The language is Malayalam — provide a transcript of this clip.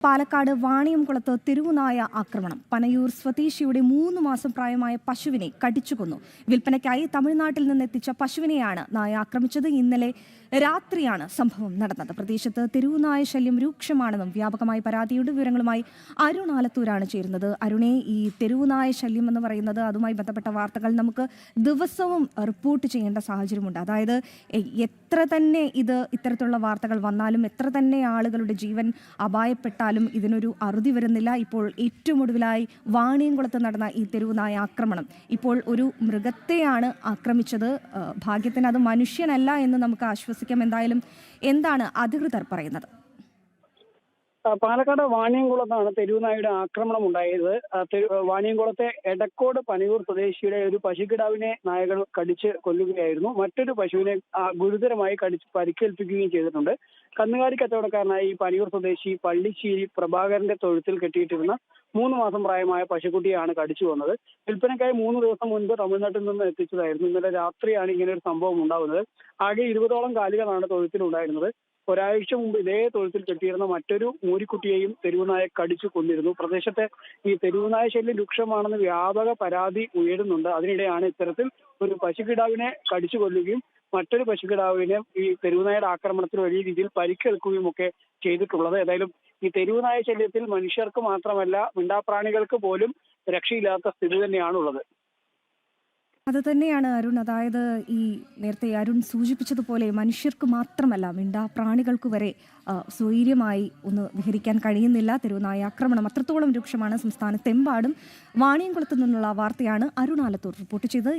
പാലക്കാട് വാണിയംകുളത്ത് തെരുവുനായ ആക്രമണം. പനയൂർ സ്വദേശിയുടെ 3 മാസം പ്രായമായ പശുവിനെ കടിച്ചുകൊന്നു. വിൽപ്പനയ്ക്കായി തമിഴ്നാട്ടിൽ നിന്നെത്തിച്ച പശുവിനെയാണ് നായ ആക്രമിച്ചത്. ഇന്നലെ രാത്രിയാണ് സംഭവം നടന്നത്. പ്രദേശത്ത് തെരുവുനായ ശല്യം രൂക്ഷമാണെന്നും വ്യാപകമായി പരാതിയുടെ വിവരങ്ങളുമായി അരുൺ ആലത്തൂരാണ് ചേരുന്നത്. അരുണെ, ഈ തെരുവുനായ ശല്യം എന്ന് പറയുന്നത്, അതുമായി ബന്ധപ്പെട്ട വാർത്തകൾ നമുക്ക് ദിവസവും റിപ്പോർട്ട് ചെയ്യേണ്ട സാഹചര്യമുണ്ട്. അതായത് എത്ര തന്നെ ഇത്തരത്തിലുള്ള വാർത്തകൾ വന്നാലും, എത്ര തന്നെ ആളുകളുടെ ജീവൻ അപായപ്പെട്ടാലും ഇതിനൊരു അറുതി വരുന്നില്ല. ഇപ്പോൾ ഏറ്റവും ഒടുവിലായി വാണിയംകുളത്ത് നടന്ന ഈ തെരുവുനായ ആക്രമണം, ഇപ്പോൾ ഒരു മൃഗത്തെയാണ് ആക്രമിച്ചത്. ഭാഗ്യത്തിന് അത് മനുഷ്യനല്ല എന്ന് നമുക്ക് ആശ്വസിക്കാം. എന്തായാലും എന്താണ് അധികൃതർ പറയുന്നത്? പാലക്കാട് വാണിയംകുളത്താണ് തെരുവുനായുടെ ആക്രമണം ഉണ്ടായത്. വാണിയംകുളത്തെ എടക്കോട് പനയൂർ സ്വദേശിയുടെ ഒരു പശുക്കിടാവിനെ നായകൾ കടിച്ച് കൊല്ലുകയായിരുന്നു. മറ്റൊരു പശുവിനെ ഗുരുതരമായി കടിച്ച് പരിക്കേൽപ്പിക്കുകയും ചെയ്തിട്ടുണ്ട്. കന്നുകാലി കച്ചവടക്കാരനായ ഈ പനയൂർ സ്വദേശി പള്ളിശ്ശേരി പ്രഭാകരന്റെ തൊഴുത്തിൽ കെട്ടിയിട്ടിരുന്ന 3 മാസം പ്രായമായ പശുക്കുട്ടിയാണ് കടിച്ചു വന്നത്. വിൽപ്പനയ്ക്കായി 3 ദിവസം മുൻപ് തമിഴ്നാട്ടിൽ നിന്ന് എത്തിച്ചതായിരുന്നു. ഇന്നലെ രാത്രിയാണ് ഇങ്ങനെ ഒരു സംഭവം ഉണ്ടാകുന്നത്. ആകെ 20ഓളം കാലികളാണ് തൊഴുത്തിലുണ്ടായിരുന്നത്. ഒരാഴ്ച മുമ്പ് ഇതേ തൊഴുത്തിൽ കെട്ടിയിരുന്ന മറ്റൊരു മൂരിക്കുട്ടിയെയും തെരുവുനായ കടിച്ചു കൊന്നിരുന്നു. പ്രദേശത്തെ ഈ തെരുവുനായ ശല്യം രൂക്ഷമാണെന്ന് വ്യാപക പരാതി ഉയരുന്നുണ്ട്. അതിനിടെയാണ് ഇത്തരത്തിൽ ഒരു പശുക്കിടാവിനെ കടിച്ചു കൊല്ലുകയും മറ്റൊരു പശുക്കിടാവിനെ ഈ തെരുവുനായയുടെ ആക്രമണത്തിൽ വലിയ രീതിയിൽ പരിക്കേൽക്കുകയും ഒക്കെ ചെയ്തിട്ടുള്ളത്. ഏതായാലും ഈ തെരുവുനായ ശല്യത്തിൽ മനുഷ്യർക്ക് മാത്രമല്ല, മിണ്ടാപ്രാണികൾക്ക് പോലും രക്ഷയില്ലാത്ത സ്ഥിതി തന്നെയാണുള്ളത്. അത് തന്നെയാണ് അരുൺ. അതായത് ഈ നേരത്തെ അരുൺ സൂചിപ്പിച്ചതുപോലെ മനുഷ്യർക്ക് മാത്രമല്ല, മിണ്ടാപ്രാണികൾക്ക് വരെ സ്വൈര്യമായി ഒന്ന് വിഹരിക്കാൻ കഴിയുന്നില്ല. തെരുവുനായ ആക്രമണം അത്രത്തോളം രൂക്ഷമാണ്. സംസ്ഥാനത്തെമ്പാടും വാണിയംകുളത്തു നിന്നുള്ള വാർത്തയാണ് അരുൺ ആലത്തൂർ റിപ്പോർട്ട് ചെയ്തത്.